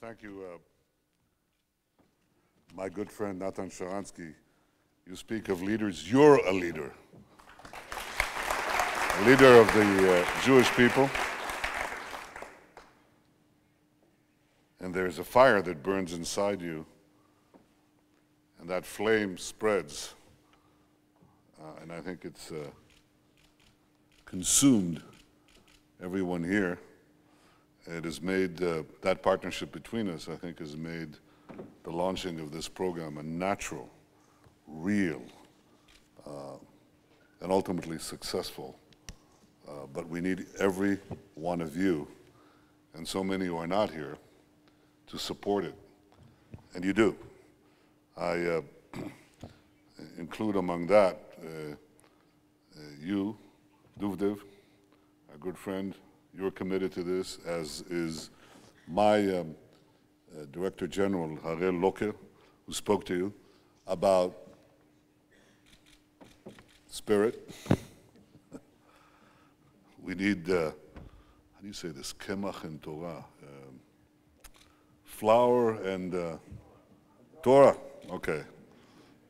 Thank you, my good friend Natan Sharansky. You speak of leaders. You're a leader of the Jewish people. And there's a fire that burns inside you, and that flame spreads. And I think it's consumed everyone here. It has made, that partnership between us, I think, has made the launching of this program a natural, real, and ultimately successful. But we need every one of you, and so many who are not here, to support it. And you do. I include among that you, Duvdev, our good friend. You're committed to this, as is my Director General, Harel Loker, who spoke to you about spirit. We need, how do you say this, kemach and Torah? Flour and Torah, okay,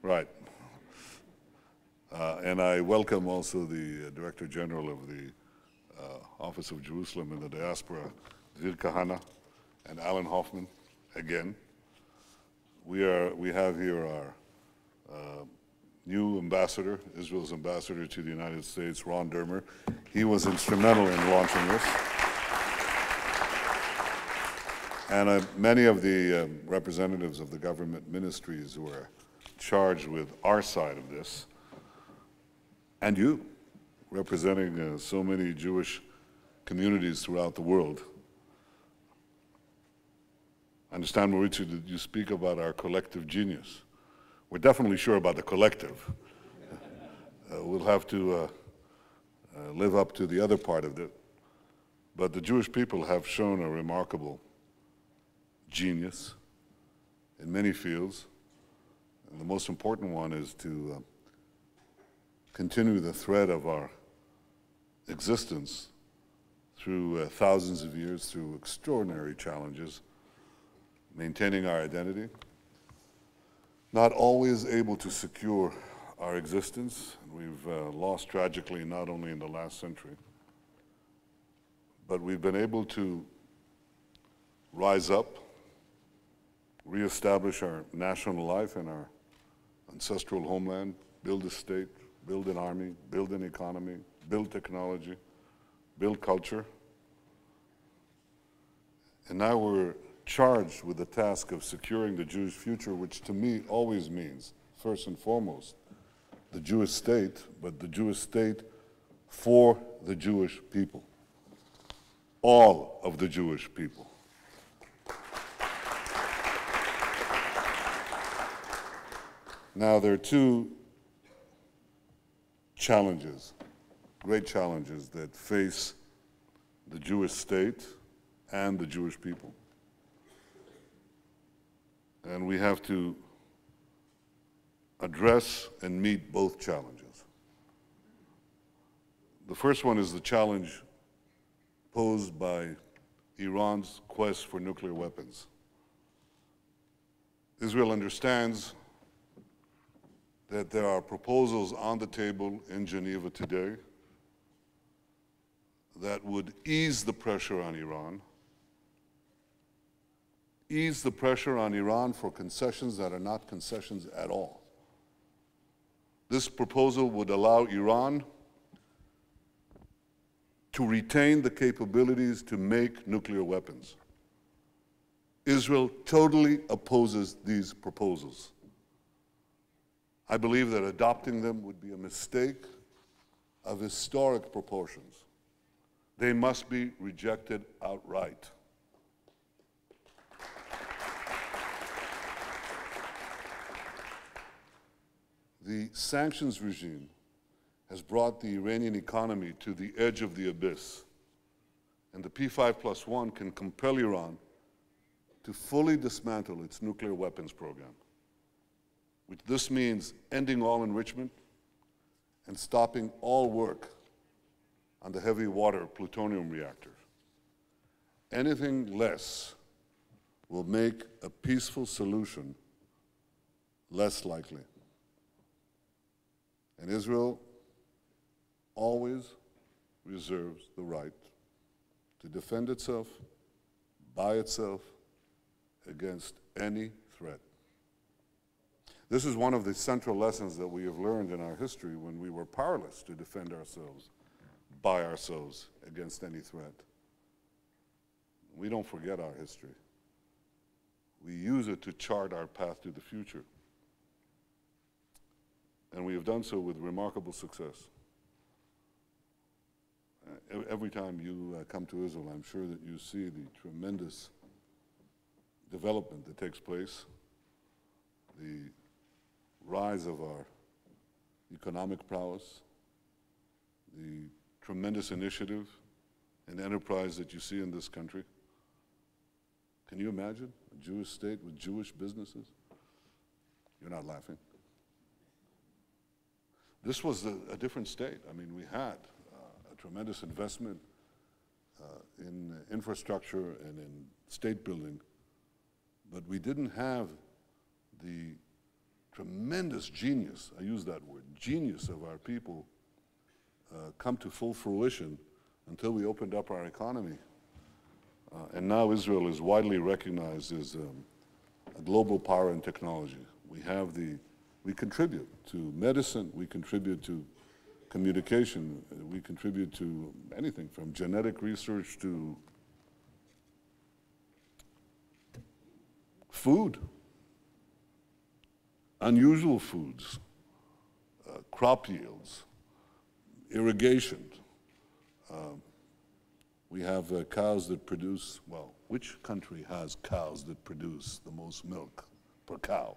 right. And I welcome also the Director General of the Office of Jerusalem and the Diaspora, Dvir Kahana and Alan Hoffman, again. We have here our new ambassador, Israel's ambassador to the United States, Ron Dermer. He was instrumental in launching this. And many of the representatives of the government ministries who are charged with our side of this, and you, representing so many Jewish communities throughout the world. I understand, Maurizio, that you speak about our collective genius. We're definitely sure about the collective. We'll have to live up to the other part of it. But the Jewish people have shown a remarkable genius in many fields. And the most important one is to continue the thread of our existence through thousands of years, through extraordinary challenges, maintaining our identity, not always able to secure our existence. We've lost tragically not only in the last century, but we've been able to rise up, reestablish our national life in our ancestral homeland, build a state, build an army, build an economy, build technology, build culture. And now we're charged with the task of securing the Jewish future, which to me always means, first and foremost, the Jewish state, but the Jewish state for the Jewish people. All of the Jewish people. Now, there are two challenges, great challenges that face the Jewish state and the Jewish people. And we have to address and meet both challenges. The first one is the challenge posed by Iran's quest for nuclear weapons. Israel understands that there are proposals on the table in Geneva today that would ease the pressure on Iran, for concessions that are not concessions at all. This proposal would allow Iran to retain the capabilities to make nuclear weapons. Israel totally opposes these proposals. I believe that adopting them would be a mistake of historic proportions. They must be rejected outright. The sanctions regime has brought the Iranian economy to the edge of the abyss, and the P5+1 can compel Iran to fully dismantle its nuclear weapons program. Which this means ending all enrichment and stopping all work on the heavy water plutonium reactor. Anything less will make a peaceful solution less likely. And Israel always reserves the right to defend itself by itself against any threat. This is one of the central lessons that we have learned in our history when we were powerless to defend ourselves by ourselves against any threat. We don't forget our history. We use it to chart our path to the future. And we have done so with remarkable success. Every time you come to Israel, I'm sure that you see the tremendous development that takes place, the rise of our economic prowess, the tremendous initiative and enterprise that you see in this country. Can you imagine a Jewish state with Jewish businesses? You're not laughing. This was a different state. I mean, we had a tremendous investment in infrastructure and in state building, but we didn't have the tremendous genius, I use that word, genius of our people come to full fruition until we opened up our economy. And now Israel is widely recognized as a global power in technology. We contribute to medicine, we contribute to communication, we contribute to anything from genetic research to food, unusual foods, crop yields, irrigation. We have cows that produce, well, which country has cows that produce the most milk per cow?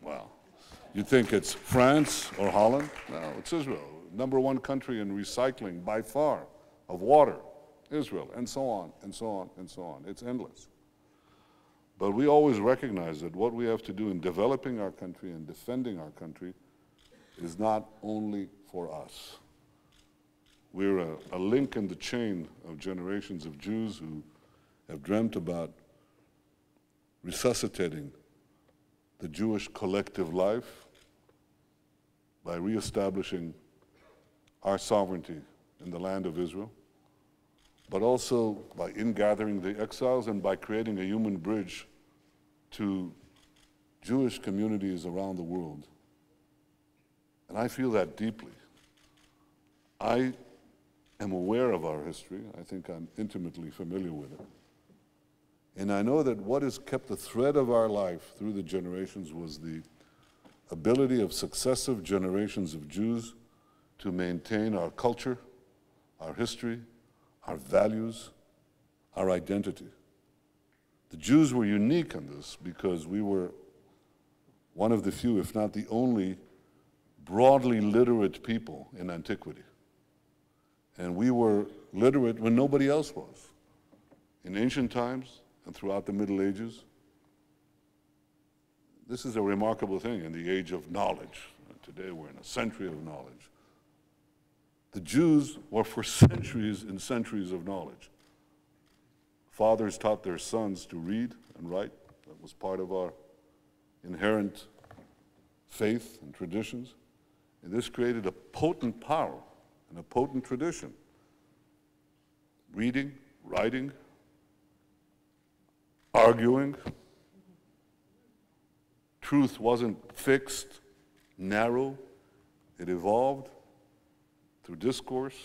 Well, you'd think it's France or Holland? No, it's Israel. Number one country in recycling by far of water, Israel, and so on, and so on, and so on. It's endless. But we always recognize that what we have to do in developing our country and defending our country is not only for us. We're a link in the chain of generations of Jews who have dreamt about resuscitating the Jewish collective life by reestablishing our sovereignty in the land of Israel, but also by ingathering the exiles and by creating a human bridge to Jewish communities around the world. And I feel that deeply. I am aware of our history. I think I'm intimately familiar with it. And I know that what has kept the thread of our life through the generations was the ability of successive generations of Jews to maintain our culture, our history, our values, our identity. The Jews were unique in this because we were one of the few, if not the only, broadly literate people in antiquity. And we were literate when nobody else was. In ancient times and throughout the Middle Ages, this is a remarkable thing in the age of knowledge. Today we're in a century of knowledge. The Jews were for centuries and centuries of knowledge. Fathers taught their sons to read and write. That was part of our inherent faith and traditions. And this created a potent power and a potent tradition. Reading, writing, arguing. Truth wasn't fixed, narrow. It evolved through discourse,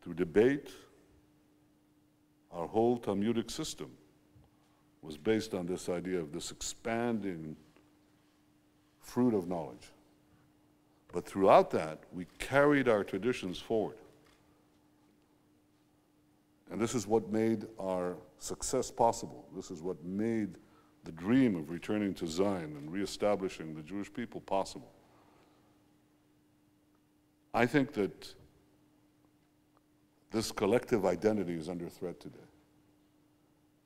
through debate. Our whole Talmudic system was based on this idea of this expanding fruit of knowledge. But throughout that, we carried our traditions forward. And this is what made our success possible. This is what made the dream of returning to Zion and reestablishing the Jewish people possible. I think that this collective identity is under threat today.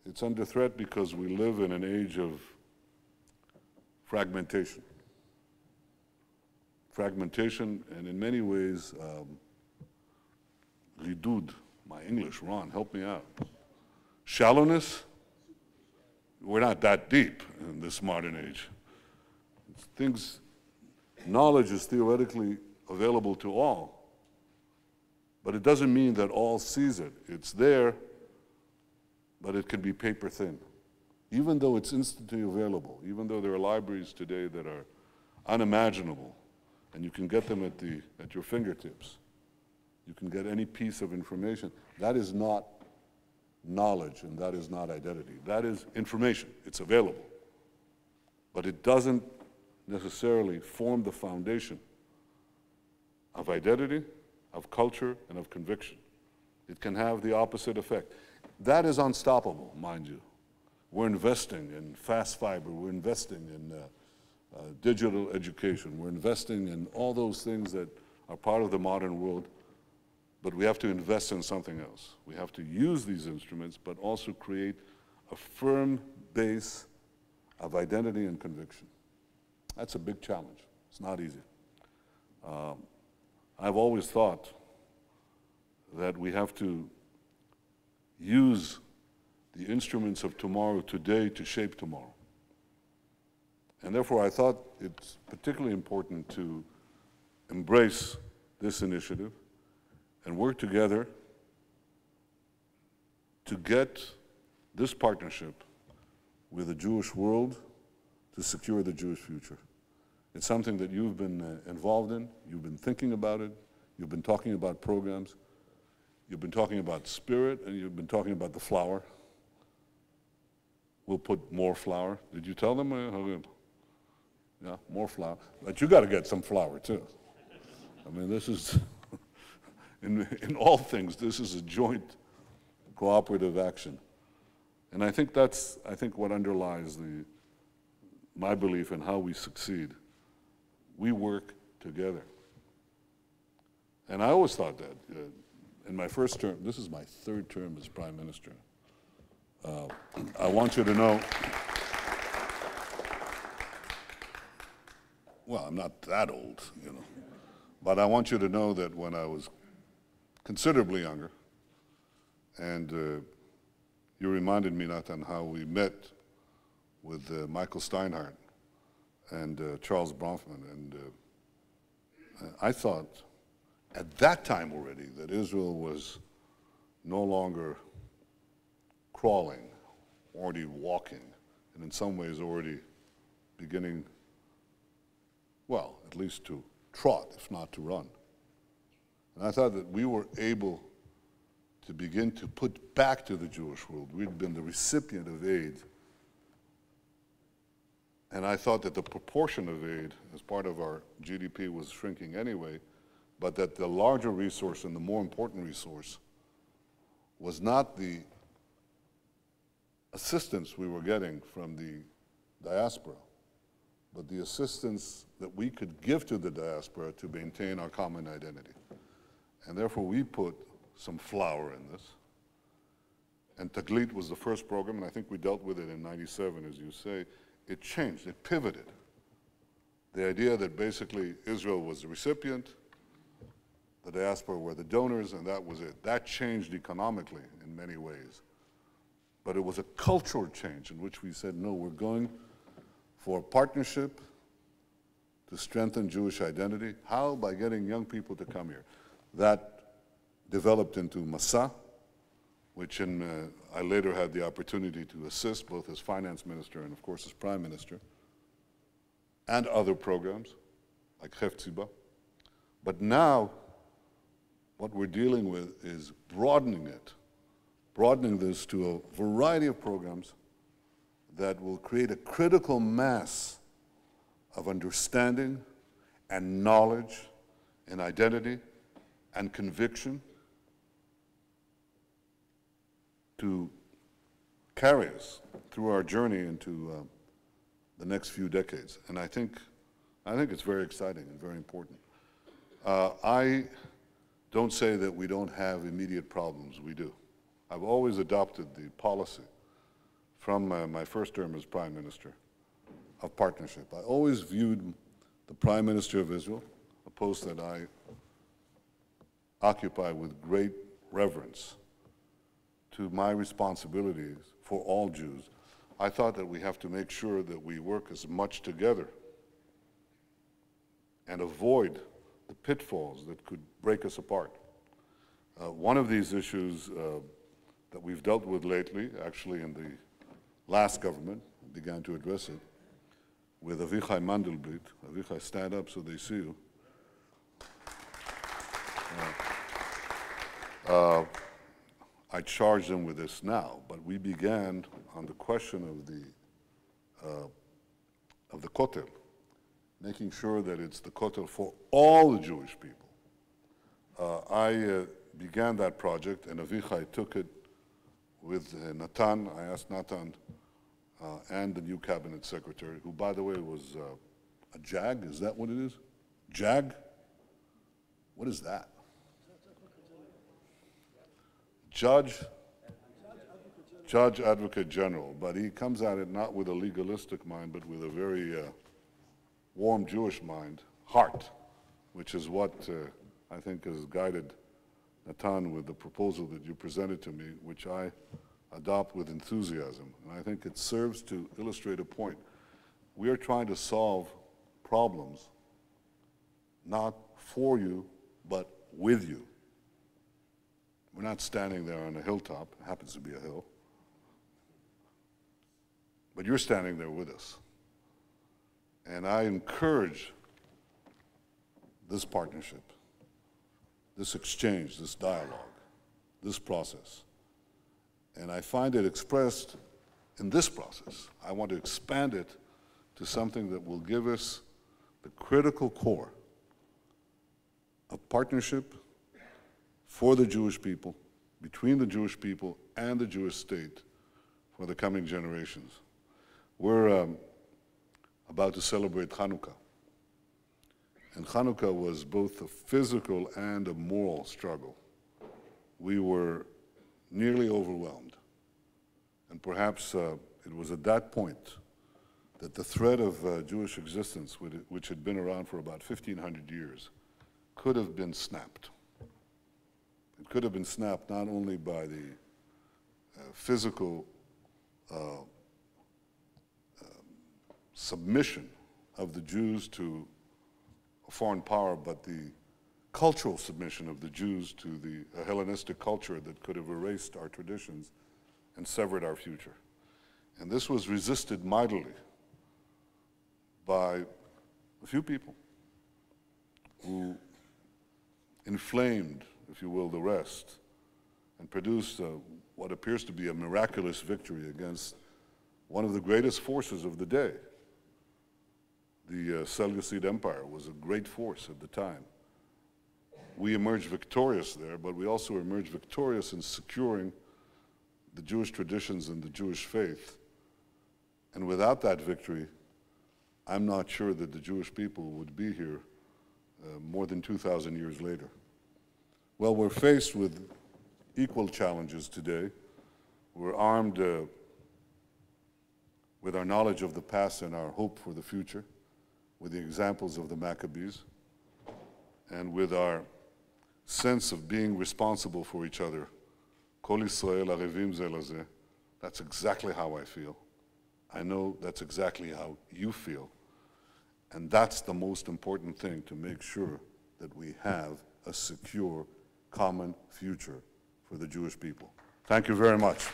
It's under threat because we live in an age of fragmentation. Fragmentation, and in many ways, ridud, my English, Ron, help me out. Shallowness? We're not that deep in this modern age. Knowledge is theoretically available to all, but it doesn't mean that all sees it. It's there, but it can be paper thin. Even though it's instantly available, even though there are libraries today that are unimaginable, and you can get them at your fingertips. You can get any piece of information. That is not knowledge, and that is not identity. That is information. It's available. But it doesn't necessarily form the foundation of identity, of culture, and of conviction. It can have the opposite effect. That is unstoppable, mind you. We're investing in fast fiber. We're investing in digital education. We're investing in all those things that are part of the modern world, but we have to invest in something else. We have to use these instruments, but also create a firm base of identity and conviction. That's a big challenge. It's not easy. I've always thought that we have to use the instruments of tomorrow today to shape tomorrow. And therefore, I thought it's particularly important to embrace this initiative and work together to get this partnership with the Jewish world to secure the Jewish future. It's something that you've been involved in, you've been thinking about it, you've been talking about programs, you've been talking about spirit, and you've been talking about the flower. We'll put more flour. Did you tell them? Yeah, more flour. But you got to get some flour too. I mean, this is, in all things, this is a joint cooperative action. And I think that's, what underlies my belief in how we succeed. We work together. And I always thought that in my first term, this is my third term as Prime Minister, I want you to know, well, I'm not that old, but I want you to know that when I was considerably younger, and you reminded me, Nathan, how we met with Michael Steinhardt and Charles Bronfman, and I thought at that time already that Israel was no longer crawling, already walking, and in some ways already beginning, well, at least to trot, if not to run. And I thought that we were able to begin to put back to the Jewish world. We'd been the recipient of aid, and I thought that the proportion of aid as part of our GDP was shrinking anyway, but that the larger resource and the more important resource was not the assistance we were getting from the diaspora, but the assistance that we could give to the diaspora to maintain our common identity. And therefore, we put some flour in this. And Taglit was the first program, and I think we dealt with it in '97, as you say. It changed, it pivoted. The idea that basically Israel was the recipient, the diaspora were the donors, and that was it. That changed economically in many ways. But it was a cultural change in which we said, no, we're going for a partnership to strengthen Jewish identity. How? By getting young people to come here. That developed into Masa, which I later had the opportunity to assist both as finance minister and, of course, as prime minister, and other programs like Hefziba. But now, what we're dealing with is broadening this to a variety of programs that will create a critical mass of understanding and knowledge and identity and conviction to carry us through our journey into the next few decades. And I think it's very exciting and very important. I don't say that we don't have immediate problems. We do. I've always adopted the policy from my first term as Prime Minister of partnership. I always viewed the Prime Minister of Israel, a post that I occupy with great reverence, to my responsibilities for all Jews, I thought that we have to make sure that we work as much together and avoid the pitfalls that could break us apart. One of these issues that we've dealt with lately, actually in the last government, began to address it, with Avichai Mandelblit. Avichai, stand up so they see you. I charged them with this now, but we began on the question of the Kotel, making sure that it's the Kotel for all the Jewish people. I began that project, and Avichai took it with Natan. I asked Natan and the new cabinet secretary, who, by the way, was a JAG. Is that what it is? JAG? What is that? Judge Advocate General, but he comes at it not with a legalistic mind, but with a very warm Jewish mind, heart, which is what I think has guided Natan with the proposal that you presented to me, which I adopt with enthusiasm. And I think it serves to illustrate a point. We are trying to solve problems not for you, but with you. We're not standing there on a hilltop, it happens to be a hill, but you're standing there with us. And I encourage this partnership, this exchange, this dialogue, this process. And I find it expressed in this process. I want to expand it to something that will give us the critical core of partnership for the Jewish people, between the Jewish people and the Jewish state for the coming generations. We're about to celebrate Hanukkah. And Hanukkah was both a physical and a moral struggle. We were nearly overwhelmed. And perhaps it was at that point that the thread of Jewish existence, which had been around for about 1,500 years, could have been snapped. It could have been snapped not only by the physical submission of the Jews to a foreign power, but the cultural submission of the Jews to the Hellenistic culture that could have erased our traditions and severed our future. And this was resisted mightily by a few people who inflamed, if you will, the rest, and produced what appears to be a miraculous victory against one of the greatest forces of the day. The Seleucid Empire was a great force at the time. We emerged victorious there, but we also emerged victorious in securing the Jewish traditions and the Jewish faith. And without that victory, I'm not sure that the Jewish people would be here more than 2,000 years later. Well, we're faced with equal challenges today. We're armed with our knowledge of the past and our hope for the future, with the examples of the Maccabees, and with our sense of being responsible for each other. Kol Yisrael arevim ze lazeh. That's exactly how I feel. I know that's exactly how you feel. And that's the most important thing, to make sure that we have a secure, common future for the Jewish people. Thank you very much.